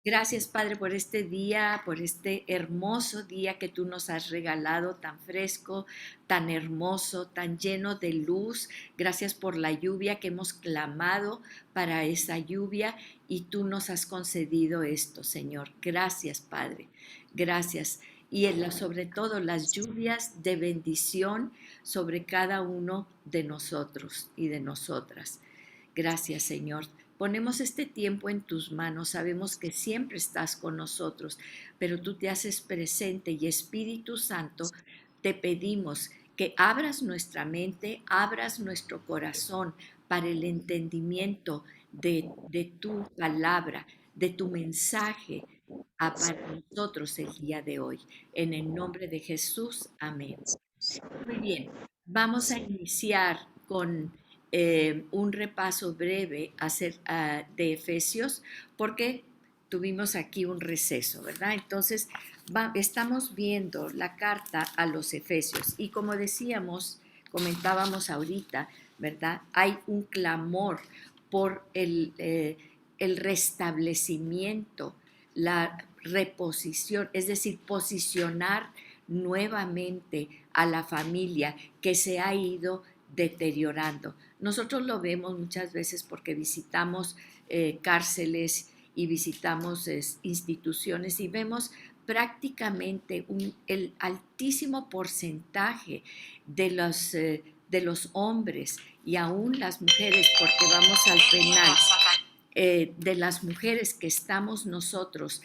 Gracias, Padre, por este día, por este hermoso día que tú nos has regalado, tan fresco, tan hermoso, tan lleno de luz. Gracias por la lluvia que hemos clamado para esa lluvia y tú nos has concedido esto, Señor. Gracias, Padre. Gracias. Y sobre todo las lluvias de bendición sobre cada uno de nosotros y de nosotras. Gracias, Señor. Ponemos este tiempo en tus manos, sabemos que siempre estás con nosotros, pero tú te haces presente y Espíritu Santo, te pedimos que abras nuestra mente, abras nuestro corazón para el entendimiento de tu palabra, de tu mensaje para nosotros el día de hoy. En el nombre de Jesús, amén. Muy bien, vamos a iniciar con un repaso breve de Efesios, porque tuvimos aquí un receso, ¿verdad? Entonces, estamos viendo la carta a los Efesios y como decíamos, comentábamos ahorita, ¿verdad? Hay un clamor por el restablecimiento, la reposición, es decir, posicionar nuevamente a la familia que se ha ido deteriorando. Nosotros lo vemos muchas veces porque visitamos cárceles y visitamos instituciones y vemos prácticamente el altísimo porcentaje de los hombres y aún las mujeres, porque vamos al penal, de las mujeres que estamos nosotros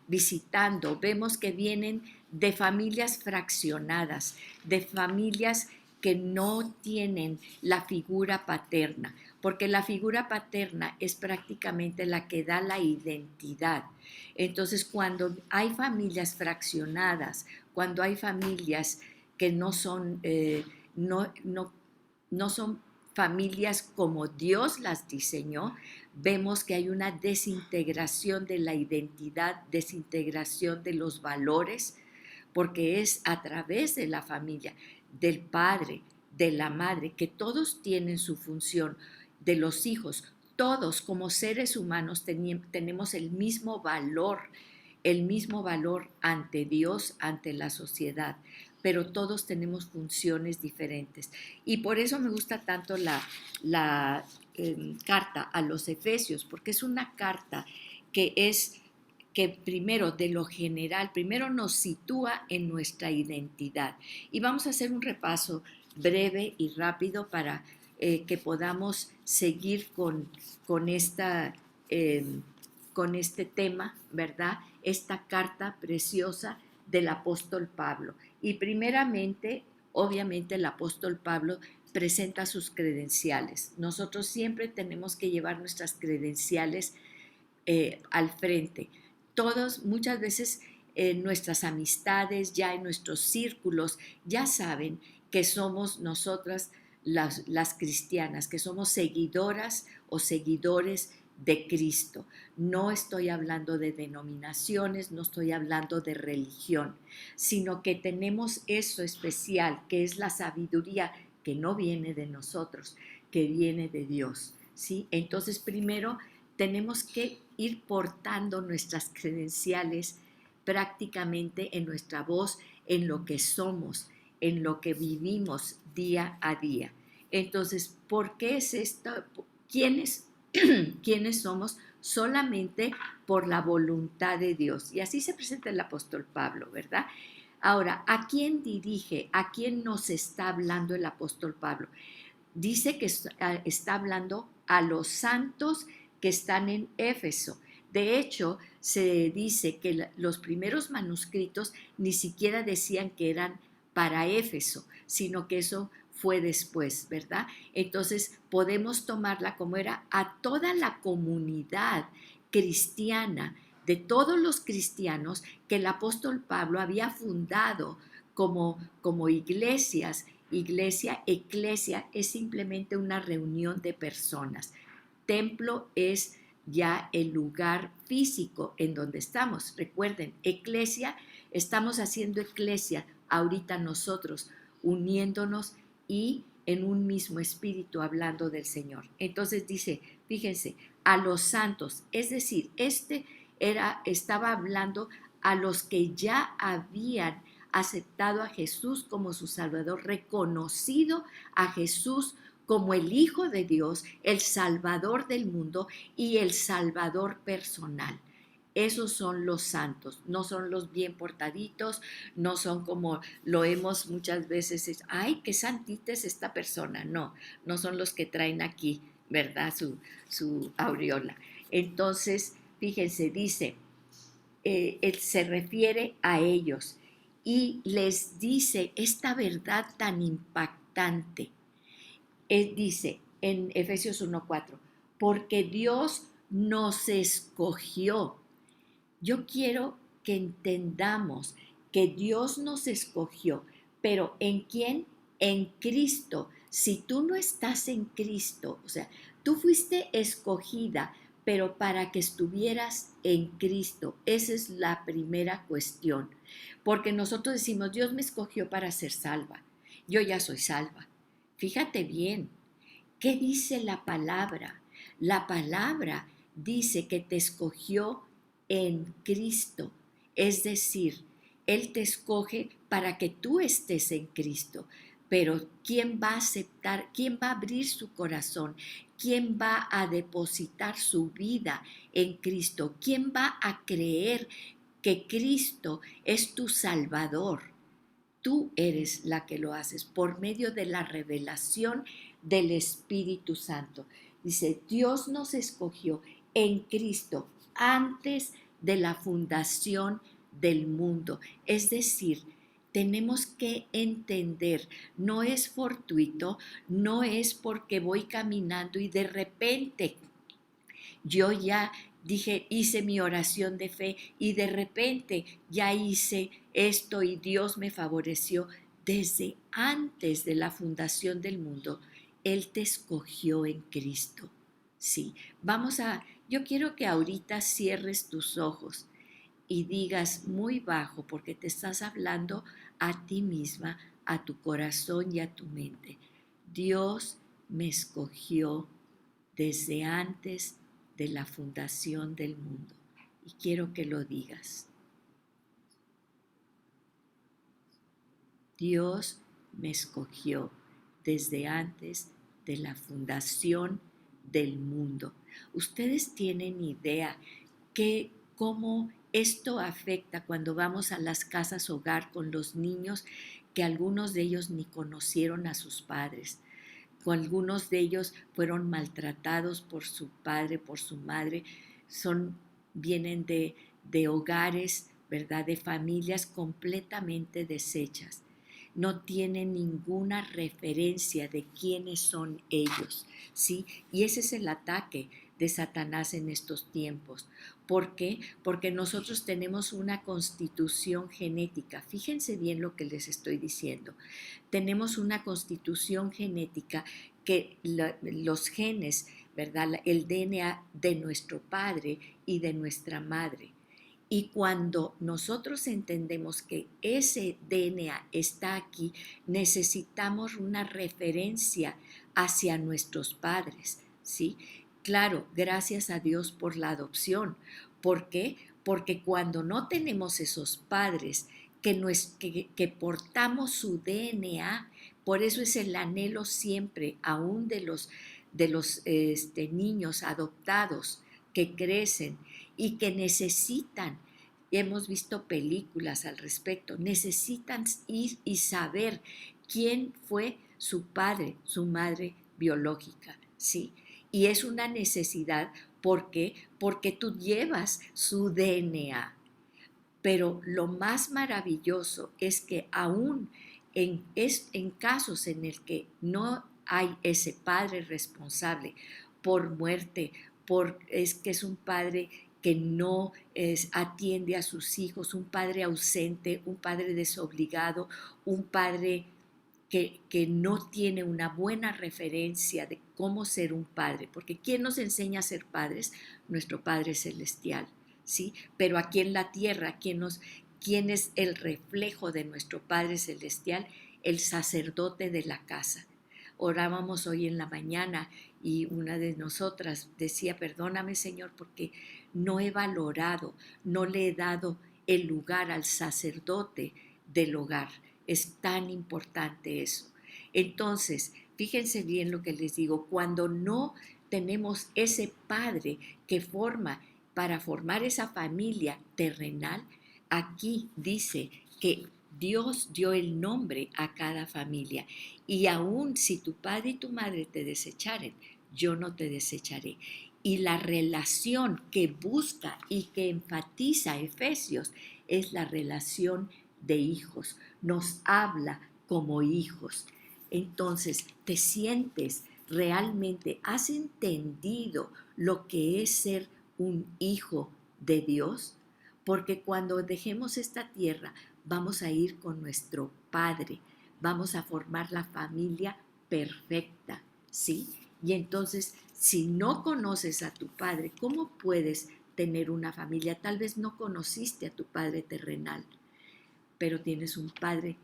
visitando, vemos que vienen de familias fraccionadas, de familias que no tienen la figura paterna, porque la figura paterna es prácticamente la que da la identidad. Entonces, cuando hay familias fraccionadas, cuando hay familias que no, no, no son familias como Dios las diseñó, vemos que hay una desintegración de la identidad, desintegración de los valores, porque es a través de la familia, del padre, de la madre, que todos tienen su función, de los hijos, todos como seres humanos tenemos el mismo valor ante Dios, ante la sociedad, pero todos tenemos funciones diferentes. Y por eso me gusta tanto la carta a los Efesios, porque es una carta que es que primero de lo general, primero nos sitúa en nuestra identidad. Y vamos a hacer un repaso breve y rápido para que podamos seguir con, esta, eh, con este tema, ¿verdad? Esta carta preciosa del apóstol Pablo. Y primeramente, obviamente el apóstol Pablo presenta sus credenciales. Nosotros siempre tenemos que llevar nuestras credenciales al frente. Todos, muchas veces, nuestras amistades, ya en nuestros círculos, ya saben que somos nosotras las cristianas, que somos seguidoras o seguidores de Cristo. No estoy hablando de denominaciones, no estoy hablando de religión, sino que tenemos eso especial, que es la sabiduría que no viene de nosotros, que viene de Dios, ¿sí? Entonces, primero tenemos que ir portando nuestras credenciales prácticamente en nuestra voz, en lo que somos, en lo que vivimos día a día. Entonces, ¿por qué es esto? ¿Quiénes, quiénes somos? Solamente por la voluntad de Dios. Y así se presenta el apóstol Pablo, ¿verdad? Ahora, ¿a quién dirige? ¿A quién nos está hablando el apóstol Pablo? Dice que está hablando a los santos que están en Éfeso. De hecho, se dice que los primeros manuscritos ni siquiera decían que eran para Éfeso, sino que eso fue después, ¿verdad? Entonces podemos tomarla como era a toda la comunidad cristiana, de todos los cristianos que el apóstol Pablo había fundado como iglesias. Iglesia, eclesia es simplemente una reunión de personas. Templo es ya el lugar físico en donde estamos. Recuerden, eclesia, estamos haciendo eclesia ahorita nosotros, uniéndonos y en un mismo espíritu hablando del Señor. Entonces dice, fíjense, a los santos. Es decir, estaba hablando a los que ya habían aceptado a Jesús como su Salvador, reconocido a Jesús como el Hijo de Dios, el Salvador del mundo y el Salvador personal. Esos son los santos, no son los bien portaditos, no son como lo hemos muchas veces, ay, qué santita es esta persona. No, no son los que traen aquí, ¿verdad? Su aureola. Entonces, fíjense, dice, él se refiere a ellos y les dice esta verdad tan impactante. Él dice en Efesios 1:4, porque Dios nos escogió. Yo quiero que entendamos que Dios nos escogió, pero ¿en quién? En Cristo. Si tú no estás en Cristo, o sea, tú fuiste escogida, pero para que estuvieras en Cristo. Esa es la primera cuestión. Porque nosotros decimos, Dios me escogió para ser salva. Yo ya soy salva. Fíjate bien, ¿qué dice la palabra? La palabra dice que te escogió en Cristo. Es decir, Él te escoge para que tú estés en Cristo. Pero ¿quién va a aceptar? ¿Quién va a abrir su corazón? ¿Quién va a depositar su vida en Cristo? ¿Quién va a creer que Cristo es tu Salvador? Tú eres la que lo haces por medio de la revelación del Espíritu Santo. Dice, Dios nos escogió en Cristo antes de la fundación del mundo. Es decir, tenemos que entender, no es fortuito, no es porque voy caminando y de repente yo ya dije, hice mi oración de fe y de repente ya hice esto y Dios me favoreció. Desde antes de la fundación del mundo, Él te escogió en Cristo. Sí, yo quiero que ahorita cierres tus ojos y digas muy bajo, porque te estás hablando a ti misma, a tu corazón y a tu mente. Dios me escogió desde antes de la fundación del mundo. Y quiero que lo digas. Dios me escogió desde antes de la fundación del mundo. Ustedes tienen idea cómo esto afecta cuando vamos a las casas hogar con los niños, que algunos de ellos ni conocieron a sus padres. Algunos de ellos fueron maltratados por su padre, por su madre, vienen de hogares, ¿verdad? De familias completamente deshechas. No tienen ninguna referencia de quiénes son ellos, ¿sí? Y ese es el ataque de Satanás en estos tiempos. ¿Por qué? Porque nosotros tenemos una constitución genética. Fíjense bien lo que les estoy diciendo. Tenemos una constitución genética que los genes, ¿verdad? El DNA de nuestro padre y de nuestra madre. Y cuando nosotros entendemos que ese DNA está aquí, necesitamos una referencia hacia nuestros padres, ¿sí? Claro, gracias a Dios por la adopción. ¿Por qué? Porque cuando no tenemos esos padres que portamos su DNA, por eso es el anhelo siempre, aún de los niños adoptados que crecen y que necesitan, hemos visto películas al respecto, necesitan ir y saber quién fue su padre, su madre biológica, ¿sí? Y es una necesidad, ¿por qué? Porque tú llevas su DNA. Pero lo más maravilloso es que aún en casos en el que no hay ese padre responsable por muerte, es que es un padre que no atiende a sus hijos, un padre ausente, un padre desobligado, un padre que no tiene una buena referencia de cómo ser un padre, porque ¿quién nos enseña a ser padres? Nuestro Padre Celestial, ¿sí? Pero aquí en la tierra, ¿quién es el reflejo de nuestro Padre Celestial? El sacerdote de la casa. Orábamos hoy en la mañana y una de nosotras decía, perdóname Señor, porque no he valorado, no le he dado el lugar al sacerdote del hogar. Es tan importante eso. Entonces, fíjense bien lo que les digo, cuando no tenemos ese padre que forma para formar esa familia terrenal, aquí dice que Dios dio el nombre a cada familia y aun si tu padre y tu madre te desecharen, yo no te desecharé. Y la relación que busca y que enfatiza Efesios es la relación de hijos. Nos habla como hijos. Entonces, te sientes realmente, has entendido lo que es ser un hijo de Dios, porque cuando dejemos esta tierra vamos a ir con nuestro Padre, vamos a formar la familia perfecta, ¿sí? Y entonces, si no conoces a tu Padre, ¿cómo puedes tener una familia? Tal vez no conociste a tu Padre terrenal, pero tienes un Padre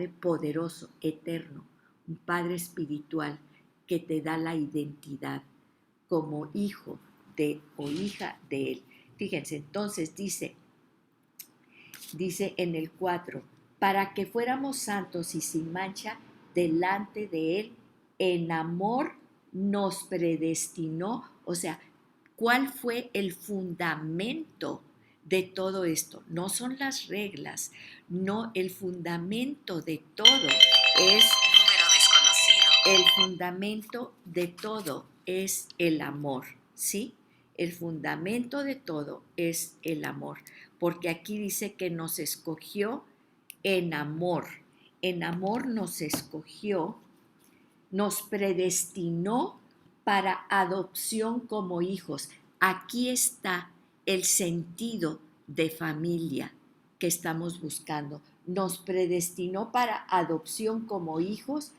poderoso, eterno, un Padre espiritual que te da la identidad como hijo de o hija de Él. Fíjense, entonces dice en el 4, para que fuéramos santos y sin mancha delante de Él, en amor nos predestinó. O sea, ¿cuál fue el fundamento de todo esto? No son las reglas, no, el fundamento de todo es número desconocido. El fundamento de todo es el amor, ¿sí? El fundamento de todo es el amor, porque aquí dice que nos escogió en amor nos escogió, nos predestinó para adopción como hijos. Aquí está el sentido de familia que estamos buscando. Nos predestinó para adopción como hijos,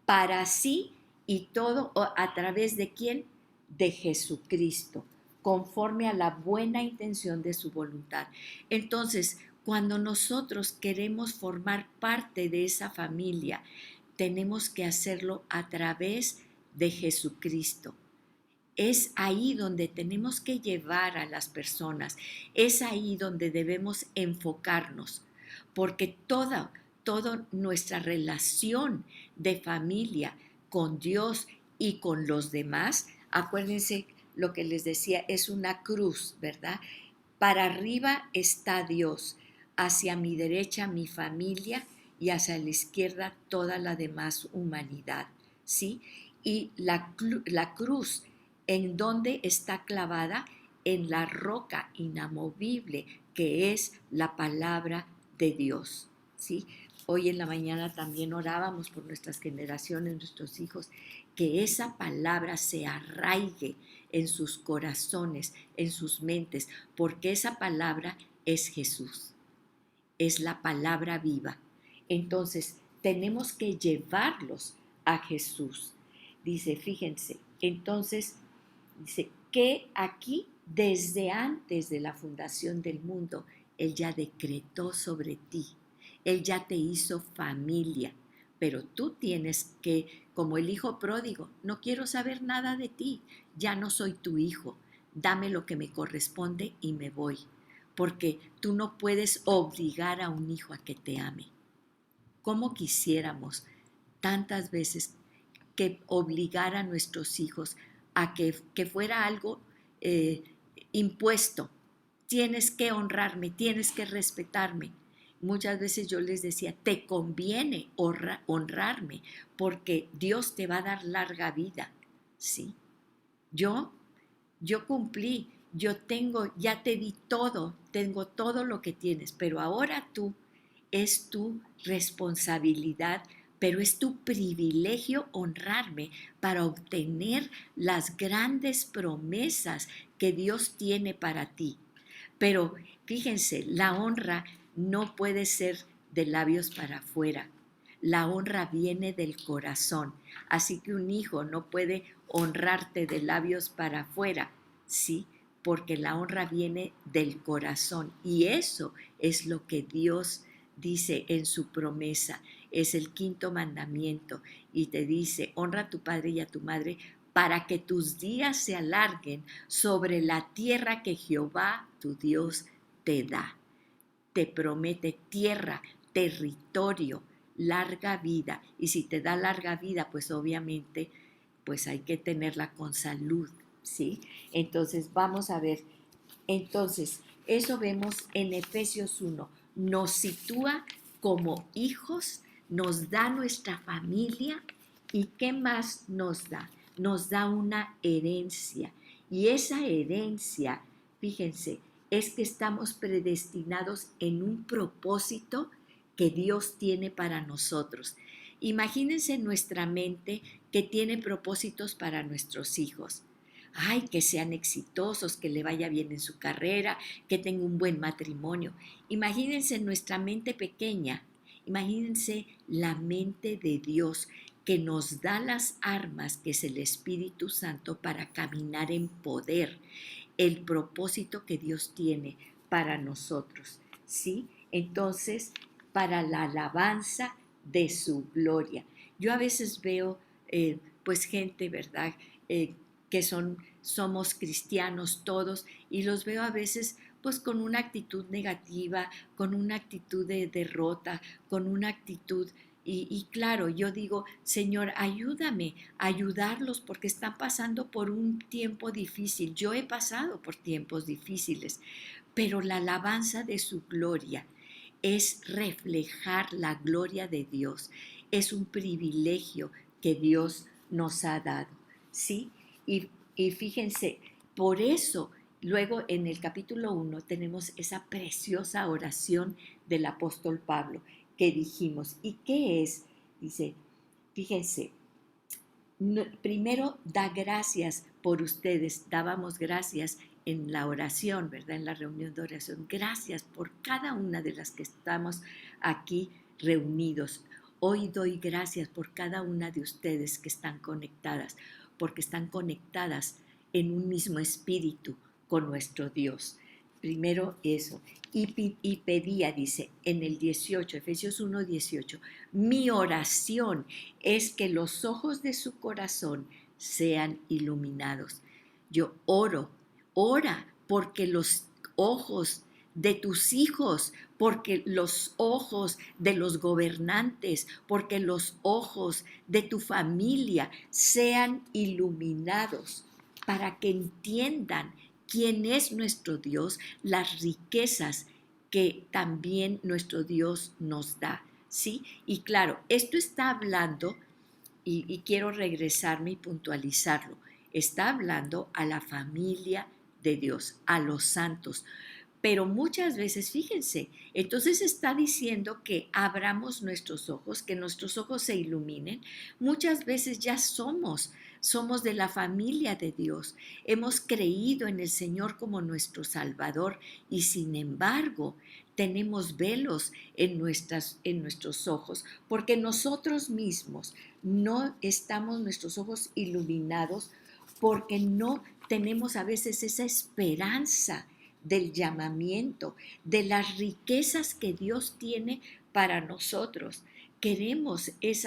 para sí y todo a través de quién? De Jesucristo, conforme a la buena intención de su voluntad. Entonces, cuando nosotros queremos formar parte de esa familia, tenemos que hacerlo a través de Jesucristo. Es ahí donde tenemos que llevar a las personas, es ahí donde debemos enfocarnos, porque toda nuestra relación de familia con Dios y con los demás, acuérdense lo que les decía, es una cruz, ¿verdad? Para arriba está Dios, hacia mi derecha mi familia y hacia la izquierda toda la demás humanidad, ¿sí? Y la cruz, ¿en dónde está clavada? En la roca inamovible que es la palabra de Dios, ¿sí? Hoy en la mañana también orábamos por nuestras generaciones, nuestros hijos, que esa palabra se arraigue en sus corazones, en sus mentes, porque esa palabra es Jesús, es la palabra viva. Entonces, tenemos que llevarlos a Jesús. Dice, fíjense, entonces, dice que aquí, desde antes de la fundación del mundo, Él ya decretó sobre ti, Él ya te hizo familia, pero tú tienes que, como el hijo pródigo, no quiero saber nada de ti, ya no soy tu hijo, dame lo que me corresponde y me voy, porque tú no puedes obligar a un hijo a que te ame. ¿Cómo quisiéramos tantas veces que obligar a nuestros hijos a que fuera algo eh, impuesto? Tienes que honrarme, tienes que respetarme. Muchas veces yo les decía, te conviene honrarme porque Dios te va a dar larga vida, ¿sí? Yo, yo cumplí, yo tengo, ya te di todo, tengo todo lo que tienes, pero ahora tú es tu responsabilidad, pero es tu privilegio honrarme para obtener las grandes promesas que Dios tiene para ti. Pero fíjense, la honra no puede ser de labios para afuera. La honra viene del corazón. Así que un hijo no puede honrarte de labios para afuera, ¿sí? Porque la honra viene del corazón. Y eso es lo que Dios dice en su promesa. Es el quinto mandamiento. Y te dice, honra a tu padre y a tu madre para que tus días se alarguen sobre la tierra que Jehová tu Dios te da. Te promete tierra, territorio, larga vida. Y si te da larga vida, pues obviamente pues hay que tenerla con salud, ¿sí? Entonces vamos a ver. Entonces, eso vemos en Efesios 1. Nos sitúa como hijos, nos da nuestra familia y ¿qué más nos da? Nos da una herencia. Y esa herencia, fíjense, es que estamos predestinados en un propósito que Dios tiene para nosotros. Imagínense nuestra mente que tiene propósitos para nuestros hijos. Ay, que sean exitosos, que le vaya bien en su carrera, que tenga un buen matrimonio. Imagínense nuestra mente pequeña, imagínense la mente de Dios que nos da las armas, que es el Espíritu Santo, para caminar en poder, el propósito que Dios tiene para nosotros, ¿sí? Entonces, para la alabanza de su gloria. Yo a veces veo, pues, gente, ¿verdad? Que somos cristianos todos y los veo a veces pues con una actitud negativa, con una actitud de derrota, con una actitud y claro, yo digo, Señor, ayúdame a ayudarlos porque están pasando por un tiempo difícil. Yo he pasado por tiempos difíciles, pero la alabanza de su gloria es reflejar la gloria de Dios. Es un privilegio que Dios nos ha dado, ¿sí? Y fíjense, por eso luego en el capítulo 1 tenemos esa preciosa oración del apóstol Pablo que dijimos. ¿Y qué es? Dice, fíjense, primero da gracias por ustedes, dábamos gracias en la oración, ¿verdad? En la reunión de oración. Gracias por cada una de las que estamos aquí reunidos. Hoy doy gracias por cada una de ustedes que están conectadas, porque están conectadas en un mismo espíritu con nuestro Dios. Primero eso. Y pedía, dice en el 18, Efesios 1, 18, mi oración es que los ojos de su corazón sean iluminados. Yo ora porque los ojos de tus hijos, porque los ojos de los gobernantes, porque los ojos de tu familia sean iluminados para que entiendan quién es nuestro Dios, las riquezas que también nuestro Dios nos da, ¿sí? Y claro, esto está hablando, y quiero regresarme y puntualizarlo, está hablando a la familia de Dios, a los santos. Pero muchas veces, fíjense, entonces está diciendo que abramos nuestros ojos, que nuestros ojos se iluminen. Muchas veces ya somos de la familia de Dios. Hemos creído en el Señor como nuestro Salvador y sin embargo tenemos velos en nuestros ojos porque nosotros mismos no estamos nuestros ojos iluminados porque no tenemos a veces esa esperanza del llamamiento, de las riquezas que Dios tiene para nosotros.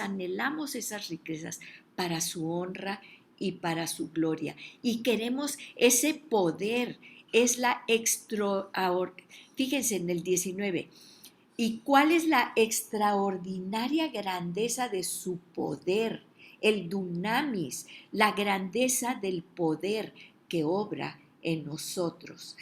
Anhelamos esas riquezas para su honra y para su gloria. Y queremos ese poder, es la fíjense en el 19, ¿y cuál es la extraordinaria grandeza de su poder? El dunamis, la grandeza del poder que obra en nosotros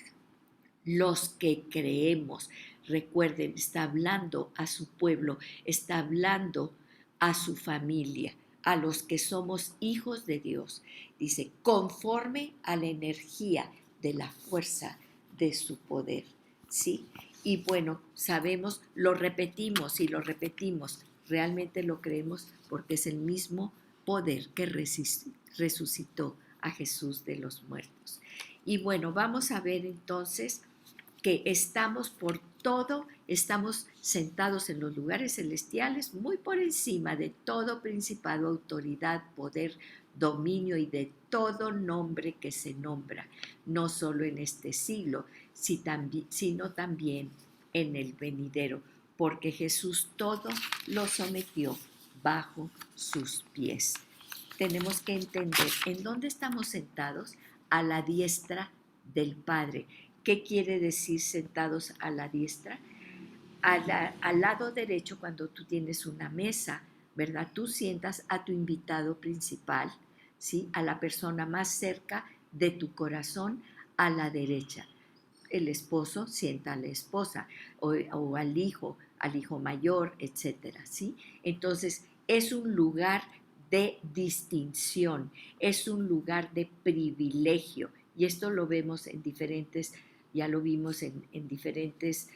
los que creemos. Recuerden, está hablando a su pueblo, está hablando a su familia, a los que somos hijos de Dios. Dice, conforme a la energía de la fuerza de su poder. ¿Sí? Y bueno, sabemos, lo repetimos y lo repetimos, realmente lo creemos porque es el mismo poder que resucitó a Jesús de los muertos. Y bueno, vamos a ver entonces que estamos por todo, estamos sentados en los lugares celestiales, muy por encima de todo principado, autoridad, poder, dominio y de todo nombre que se nombra, no solo en este siglo, sino también en el venidero, porque Jesús todo lo sometió bajo sus pies. tenemos que entender en dónde estamos sentados a la diestra del Padre. ¿Qué quiere decir sentados a la diestra? Al lado derecho, cuando tú tienes una mesa, ¿verdad? Tú sientas a tu invitado principal, ¿sí? A la persona más cerca de tu corazón a la derecha. El esposo sienta a la esposa o al hijo mayor, etcétera, ¿sí? Entonces, es un lugar de distinción, es un lugar de privilegio, y esto lo vemos en diferentes, ya lo vimos en diferentes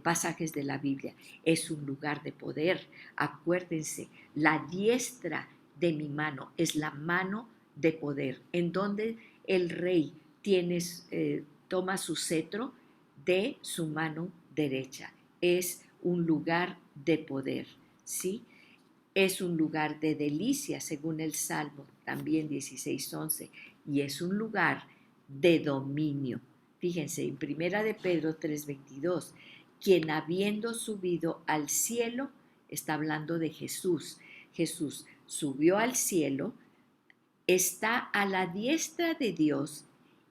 pasajes de la Biblia. Es un lugar de poder. Acuérdense, la diestra de mi mano es la mano de poder, en donde el rey toma su cetro de su mano derecha. Es un lugar de poder, ¿sí? Es un lugar de delicia, según el Salmo, también 16:11, y es un lugar de dominio. Fíjense, en Primera de Pedro 3:22, quien habiendo subido al cielo, está hablando de Jesús. Jesús subió al cielo, está a la diestra de Dios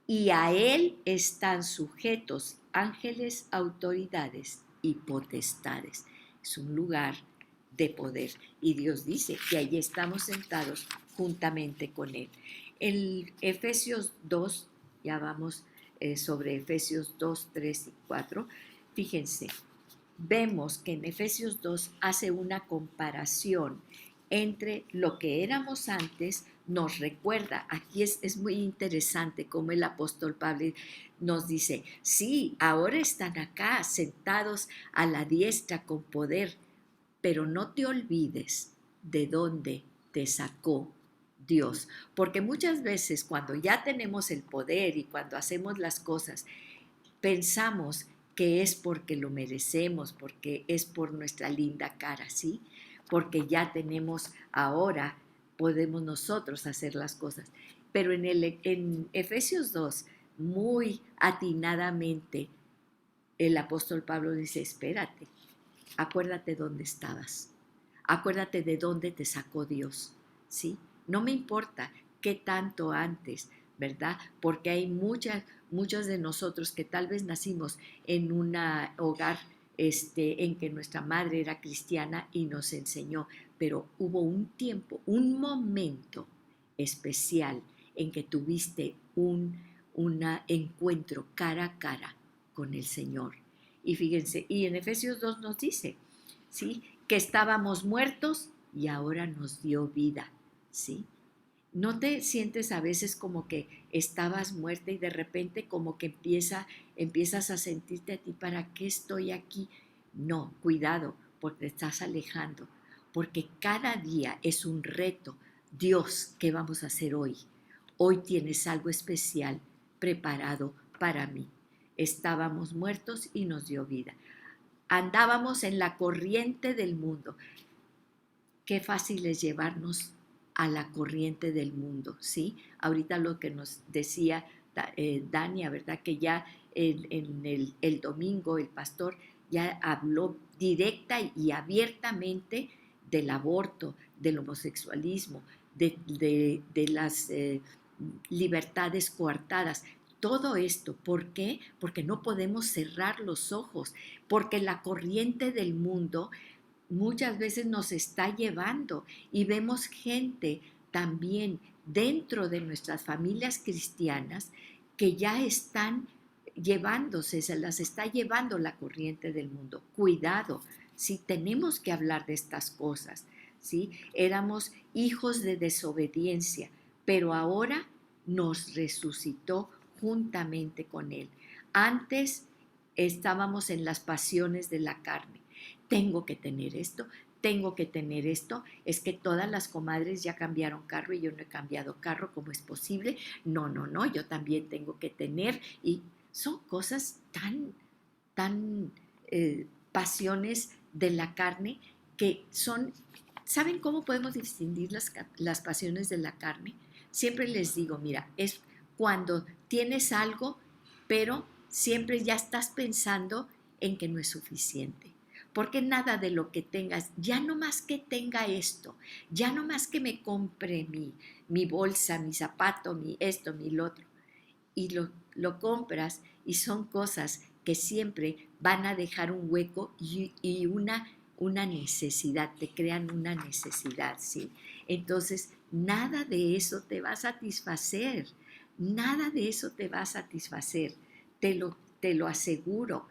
y a él están sujetos ángeles, autoridades y potestades. Es un lugar de poder y Dios dice que allí estamos sentados juntamente con él. En Efesios 2, ya vamos sobre Efesios 2, 3 y 4, fíjense, vemos que en Efesios 2 hace una comparación entre lo que éramos antes, nos recuerda, aquí es muy interesante cómo el apóstol Pablo nos dice, sí, ahora están acá sentados a la diestra con poder, pero no te olvides de dónde te sacó Dios, porque muchas veces cuando ya tenemos el poder y cuando hacemos las cosas, pensamos que es porque lo merecemos, porque es por nuestra linda cara, ¿sí? Porque ya tenemos ahora, podemos nosotros hacer las cosas. Pero en Efesios 2, muy atinadamente, el apóstol Pablo dice, espérate, acuérdate dónde estabas, acuérdate de dónde te sacó Dios, ¿sí? No me importa qué tanto antes, ¿verdad? Porque hay muchos de nosotros que tal vez nacimos en un hogar en que nuestra madre era cristiana y nos enseñó, pero hubo un tiempo, un momento especial en que tuviste un encuentro cara a cara con el Señor. Y fíjense, y en Efesios 2 nos dice, ¿sí? Que estábamos muertos y ahora nos dio vida, ¿sí? ¿No te sientes a veces como que estabas muerta y de repente como que empiezas a sentirte a ti, ¿para qué estoy aquí? No, cuidado, porque te estás alejando, porque cada día es un reto. Dios, ¿qué vamos a hacer hoy? Hoy tienes algo especial preparado para mí. Estábamos muertos y nos dio vida. Andábamos en la corriente del mundo. Qué fácil es llevarnos a la corriente del mundo, ¿sí? Ahorita lo que nos decía Dania, ¿verdad? Que ya en el domingo el pastor ya habló directa y abiertamente del aborto, del homosexualismo, de las libertades coartadas. Todo esto, ¿por qué? Porque no podemos cerrar los ojos, porque la corriente del mundo muchas veces nos está llevando y vemos gente también dentro de nuestras familias cristianas que ya están llevándose, se las está llevando la corriente del mundo. Cuidado, si tenemos que hablar de estas cosas, ¿sí? Éramos hijos de desobediencia, pero ahora nos resucitó juntamente con Él. Antes estábamos en las pasiones de la carne. Tengo que tener esto, tengo que tener esto, es que todas las comadres ya cambiaron carro y yo no he cambiado carro, ¿cómo es posible? No, no, no, yo también tengo que tener, y son cosas tan pasiones de la carne que son, ¿saben cómo podemos distinguir las pasiones de la carne? Siempre les digo, mira, es cuando tienes algo, pero siempre ya estás pensando en que no es suficiente. porque nada de lo que tengas, ya no más que tenga esto, ya no más que me compre mi bolsa, mi zapato, mi esto, mi lo otro, y lo compras y son cosas que siempre van a dejar un hueco y una necesidad, te crean una necesidad, ¿sí? Entonces, nada de eso te va a satisfacer, nada de eso te va a satisfacer, te lo aseguro.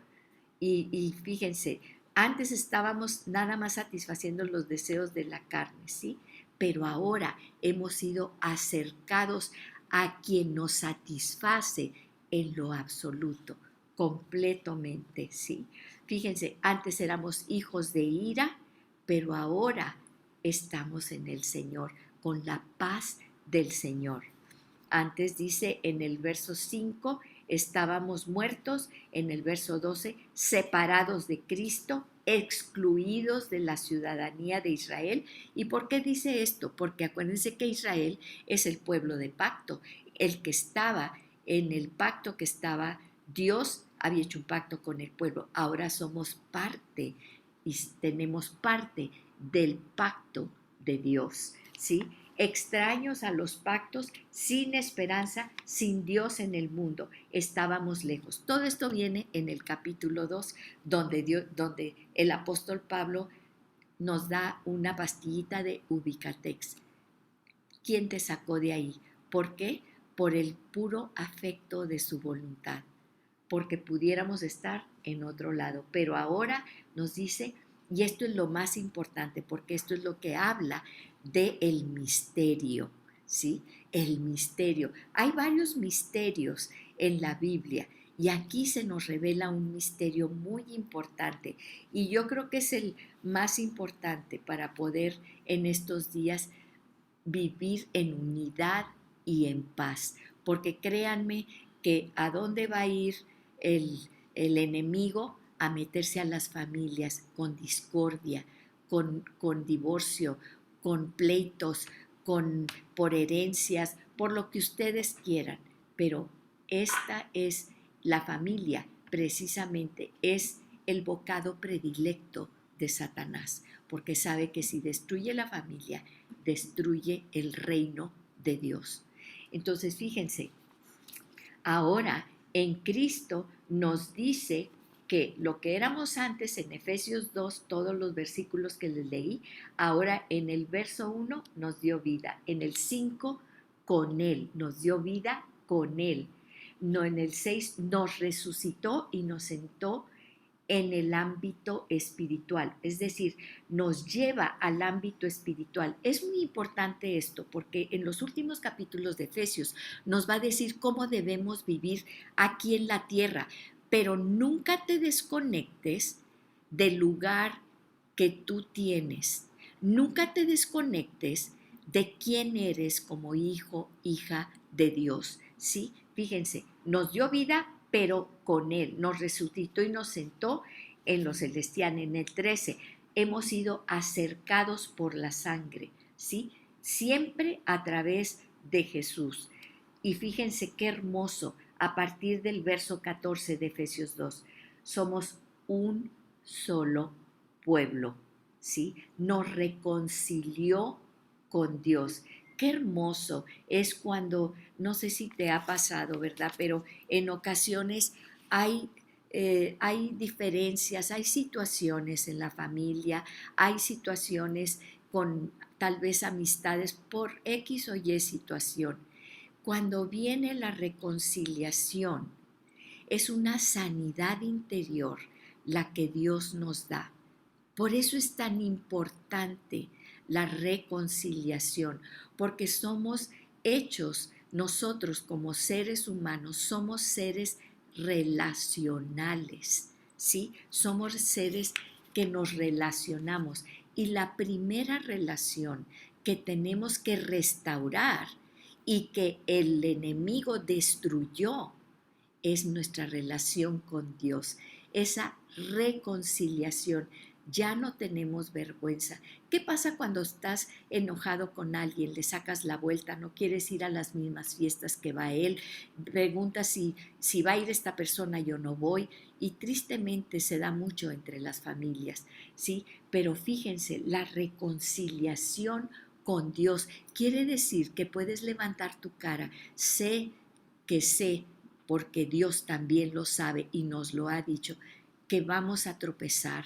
Y fíjense, antes estábamos nada más satisfaciendo los deseos de la carne, ¿sí? Pero ahora hemos sido acercados a quien nos satisface en lo absoluto, completamente, ¿sí? Fíjense, antes éramos hijos de ira, pero ahora estamos en el Señor, con la paz del Señor. Antes dice en el verso 5, estábamos muertos, en el verso 12, separados de Cristo, excluidos de la ciudadanía de Israel. ¿Y por qué dice esto? Porque acuérdense que Israel es el pueblo de pacto, el que estaba en el pacto que estaba, Dios había hecho un pacto con el pueblo, ahora somos parte y tenemos parte del pacto de Dios, ¿sí? Extraños a los pactos, sin esperanza, sin Dios en el mundo, estábamos lejos. Todo esto viene en el capítulo 2, donde el apóstol Pablo nos da una pastillita de Ubicatex. ¿Quién te sacó de ahí? ¿Por qué? Por el puro afecto de su voluntad, porque pudiéramos estar en otro lado. Pero ahora nos dice, y esto es lo más importante, porque esto es lo que habla del misterio, ¿sí? El misterio. Hay varios misterios en la Biblia y aquí se nos revela un misterio muy importante y yo creo que es el más importante para poder en estos días vivir en unidad y en paz, porque créanme que a dónde va a ir el, el enemigo a meterse a las familias con discordia, con divorcio, con pleitos, por herencias, por lo que ustedes quieran, pero esta es la familia, precisamente es el bocado predilecto de Satanás, porque sabe que si destruye la familia, destruye el reino de Dios. Entonces, fíjense, ahora en Cristo nos dice que lo que éramos antes en Efesios 2, todos los versículos que les leí, ahora en el verso 1 nos dio vida, en el 5 con Él, nos dio vida con Él. No, en el 6 nos resucitó y nos sentó en el ámbito espiritual, es decir, nos lleva al ámbito espiritual. Es muy importante esto porque en los últimos capítulos de Efesios nos va a decir cómo debemos vivir aquí en la tierra, pero nunca te desconectes del lugar que tú tienes, nunca te desconectes de quién eres como hijo, hija de Dios, ¿sí? Fíjense, nos dio vida, pero con Él, nos resucitó y nos sentó en lo celestial. En el 13, hemos sido acercados por la sangre, ¿sí? Siempre a través de Jesús. Y fíjense qué hermoso, a partir del verso 14 de Efesios 2, somos un solo pueblo, ¿sí? Nos reconcilió con Dios. Qué hermoso es cuando, no sé si te ha pasado, ¿verdad? Pero en ocasiones hay diferencias, hay situaciones en la familia, hay situaciones con tal vez amistades por X o Y situación. Cuando viene la reconciliación, es una sanidad interior la que Dios nos da. Por eso es tan importante la reconciliación, porque somos hechos, nosotros como seres humanos, somos seres relacionales, ¿sí? Somos seres que nos relacionamos y la primera relación que tenemos que restaurar y que el enemigo destruyó es nuestra relación con Dios, esa reconciliación. ya no tenemos vergüenza. ¿Qué pasa cuando estás enojado con alguien? Le sacas la vuelta, no quieres ir a las mismas fiestas que va él, preguntas si va a ir esta persona, yo no voy, y tristemente se da mucho entre las familias, ¿sí? Pero fíjense, la reconciliación con Dios quiere decir que puedes levantar tu cara, sé, porque Dios también lo sabe y nos lo ha dicho, que vamos a tropezar,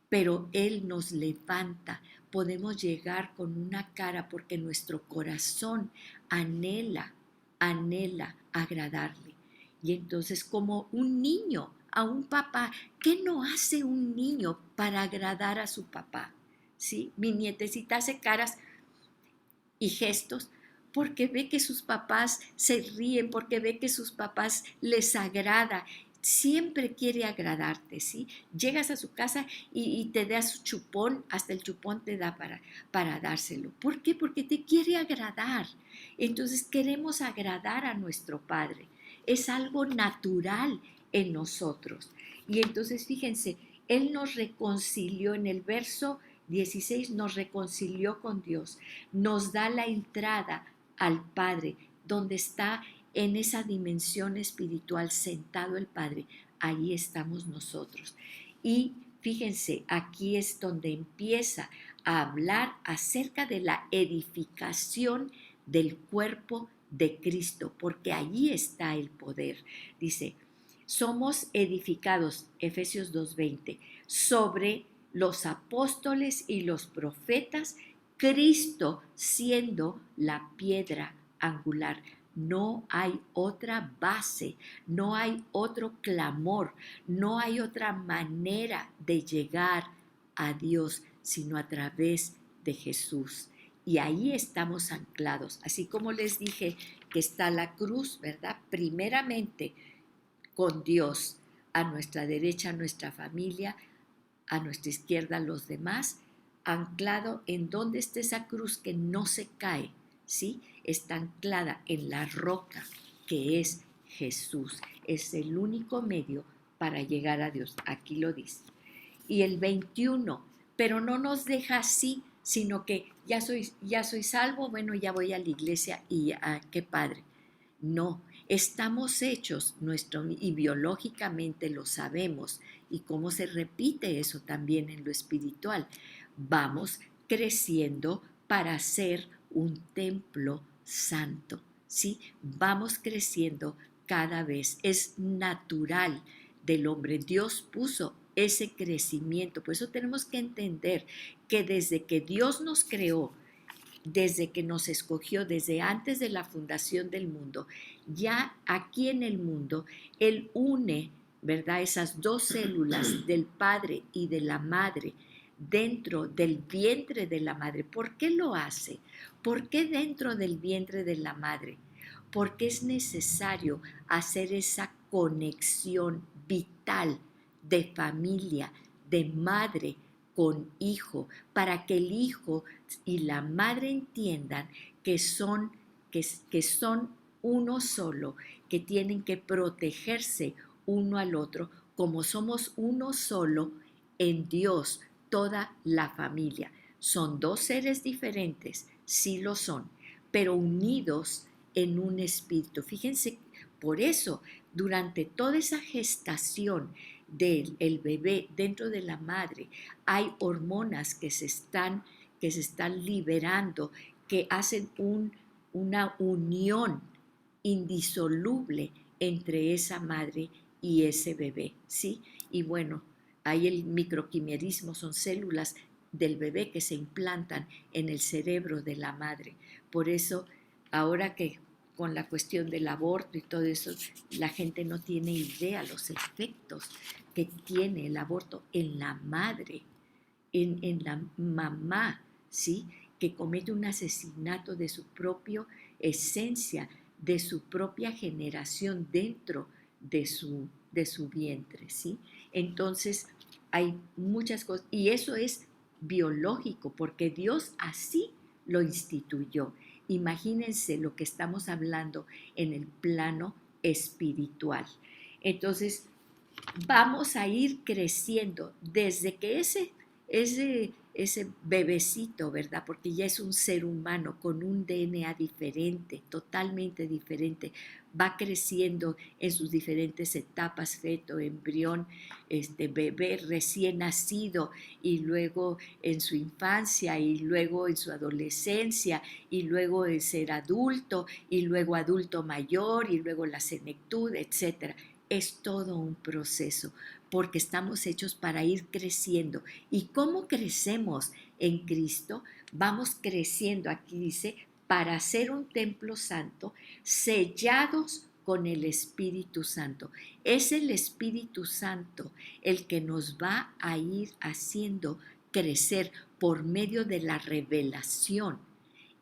pero Él nos levanta. Podemos llegar con una cara porque nuestro corazón anhela agradarle. Y entonces, como un niño a un papá, ¿qué no hace un niño para agradar a su papá? ¿Sí? Mi nietecita hace caras y gestos porque ve que sus papás se ríen, porque ve que sus papás les agrada. Siempre quiere agradarte, ¿sí? Llegas a su casa y te da su chupón, hasta el chupón te da para dárselo. ¿Por qué? Porque te quiere agradar. Entonces queremos agradar a nuestro Padre. Es algo natural en nosotros. Y entonces fíjense, Él nos reconcilió en el verso 16, nos reconcilió con Dios, nos da la entrada al Padre, donde está en esa dimensión espiritual sentado el Padre, ahí estamos nosotros. Y fíjense, aquí es donde empieza a hablar acerca de la edificación del cuerpo de Cristo, porque allí está el poder. Dice, somos edificados, Efesios 2:20, sobre los apóstoles y los profetas, Cristo siendo la piedra angular. No hay otra base, no hay otro clamor, no hay otra manera de llegar a Dios sino a través de Jesús. Y ahí estamos anclados, así como les dije que está la cruz, ¿verdad? Primeramente con Dios, a nuestra derecha nuestra familia, a nuestra izquierda los demás, anclado en donde está esa cruz que no se cae, ¿sí? Está anclada en la roca que es Jesús. Es el único medio para llegar a Dios. Aquí lo dice. Y el 21, pero no nos deja así, sino que ya soy salvo, bueno, ya voy a la iglesia y qué padre. No, estamos hechos y biológicamente lo sabemos. Y cómo se repite eso también en lo espiritual. Vamos creciendo para ser un templo santo, ¿sí? Vamos creciendo cada vez. Es natural del hombre. Dios puso ese crecimiento. Por eso tenemos que entender que desde que Dios nos creó, desde que nos escogió, desde antes de la fundación del mundo, ya aquí en el mundo, Él une, ¿verdad? Esas dos células del Padre y de la Madre dentro del vientre de la Madre. ¿Por qué lo hace? ¿Por qué dentro del vientre de la Madre? Porque es necesario hacer esa conexión vital de familia, de madre con hijo, para que el hijo y la madre entiendan que son uno solo, que tienen que protegerse uno al otro, como somos uno solo en Dios, toda la familia. Son dos seres diferentes, sí lo son, pero unidos en un espíritu. Fíjense, por eso, durante toda esa gestación del bebé dentro de la madre, hay hormonas que se están liberando, que hacen una unión indisoluble entre esa madre y ese bebé, ¿sí? Y bueno, hay el microquimerismo, son células del bebé que se implantan en el cerebro de la madre. Por eso, ahora que con la cuestión del aborto y todo eso, la gente no tiene idea los efectos que tiene el aborto en la madre, en la mamá, ¿sí? Que comete un asesinato de su propia esencia, de su propia generación dentro de su vientre, ¿sí? Entonces, hay muchas cosas, y eso es biológico, porque Dios así lo instituyó. Imagínense lo que estamos hablando en el plano espiritual. Entonces, vamos a ir creciendo desde que ese ese bebecito, ¿verdad? Porque ya es un ser humano con un DNA diferente, totalmente diferente. Va creciendo en sus diferentes etapas, feto, embrión, bebé recién nacido, y luego en su infancia, y luego en su adolescencia, y luego en ser adulto, y luego adulto mayor, y luego la senectud, etcétera. Es todo un proceso, porque estamos hechos para ir creciendo. ¿Y cómo crecemos en Cristo? Vamos creciendo, aquí dice, para ser un templo santo, sellados con el Espíritu Santo. Es el Espíritu Santo el que nos va a ir haciendo crecer por medio de la revelación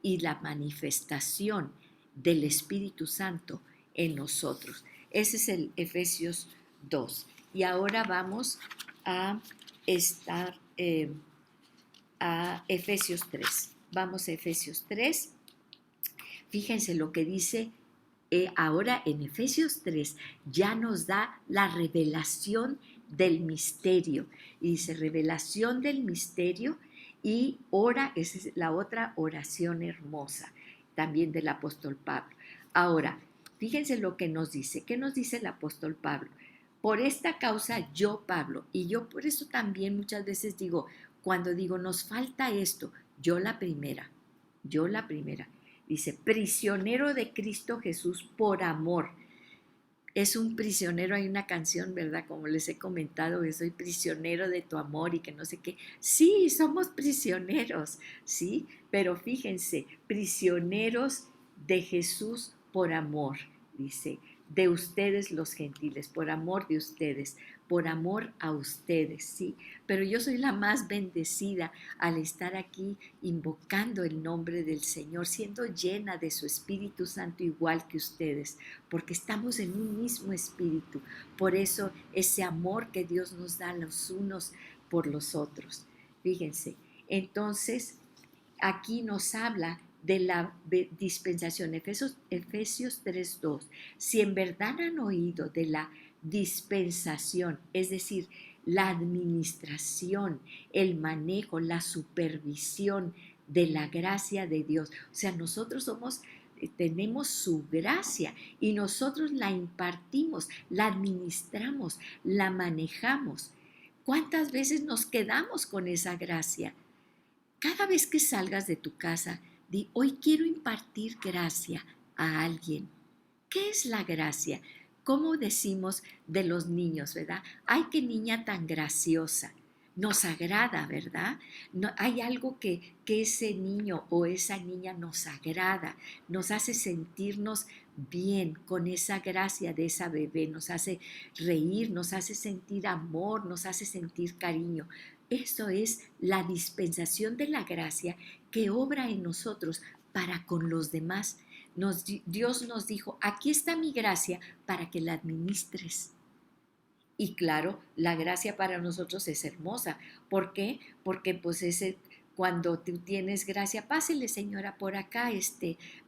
y la manifestación del Espíritu Santo en nosotros. Ese es el Efesios 2. Y ahora vamos a estar a Efesios 3. Vamos a Efesios 3. Fíjense lo que dice ahora en Efesios 3. Ya nos da la revelación del misterio. Y dice revelación del misterio, y ora, esa es la otra oración hermosa también del apóstol Pablo. Ahora, fíjense lo que nos dice. ¿Qué nos dice el apóstol Pablo? Por esta causa yo, Pablo, y yo por eso también muchas veces digo, cuando digo nos falta esto, yo la primera, dice, prisionero de Cristo Jesús por amor. Es un prisionero, hay una canción, ¿verdad? Como les he comentado, que soy prisionero de tu amor y que no sé qué. Sí, somos prisioneros, ¿sí? Pero fíjense, prisioneros de Jesús por amor, dice, de ustedes los gentiles, por amor de ustedes, por amor a ustedes, ¿sí? Pero yo soy la más bendecida al estar aquí invocando el nombre del Señor, siendo llena de su Espíritu Santo igual que ustedes, porque estamos en un mismo espíritu. Por eso ese amor que Dios nos da los unos por los otros. Fíjense, entonces aquí nos habla de la dispensación, Efesios 3:2. Si en verdad han oído de la dispensación, es decir, la administración, el manejo, la supervisión de la gracia de Dios. O sea, nosotros tenemos su gracia y nosotros la impartimos, la administramos, la manejamos. ¿Cuántas veces nos quedamos con esa gracia? Cada vez que salgas de tu casa, di, hoy quiero impartir gracia a alguien. ¿Qué es la gracia? ¿Cómo decimos de los niños, verdad? ¡Ay, qué niña tan graciosa! Nos agrada, ¿verdad? No, hay algo que ese niño o esa niña nos agrada, nos hace sentirnos bien con esa gracia de esa bebé, nos hace reír, nos hace sentir amor, nos hace sentir cariño. Eso es la dispensación de la gracia que obra en nosotros para con los demás. Dios nos dijo, aquí está mi gracia para que la administres. Y claro, la gracia para nosotros es hermosa. ¿Por qué? Porque pues cuando tú tienes gracia, pásele señora por acá,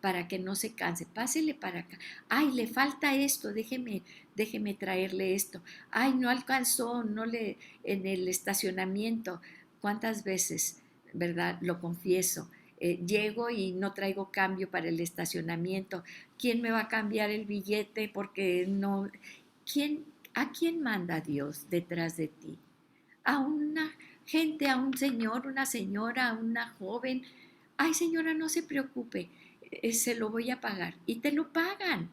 para que no se canse, pásele para acá. Ay, le falta esto, déjeme traerle esto. Ay, no alcanzó, en el estacionamiento. ¿Cuántas veces, verdad? Lo confieso. Llego y no traigo cambio para el estacionamiento. ¿Quién me va a cambiar el billete? Porque no. ¿Quién, ¿A quién manda Dios detrás de ti? A una gente, a un señor, una señora, a una joven. Ay, señora, no se preocupe, se lo voy a pagar. Y te lo pagan.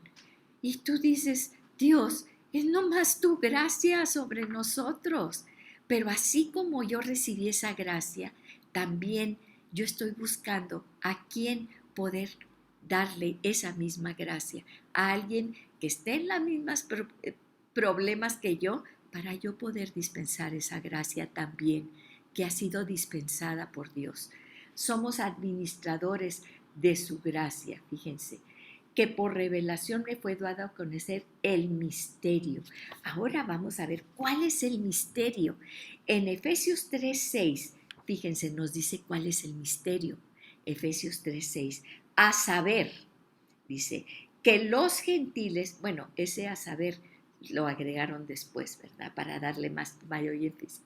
Y tú dices, Dios, es nomás tu gracia sobre nosotros. Pero así como yo recibí esa gracia, también yo estoy buscando a quién poder darle esa misma gracia. A alguien que esté en las mismas problemas que yo, para yo poder dispensar esa gracia también que ha sido dispensada por Dios. Somos administradores de su gracia, fíjense, que por revelación me fue dado a conocer el misterio. Ahora vamos a ver cuál es el misterio. En Efesios 3:6, fíjense, nos dice cuál es el misterio. Efesios 3:6, a saber, dice, que los gentiles, bueno, ese a saber lo agregaron después, ¿verdad? Para darle mayor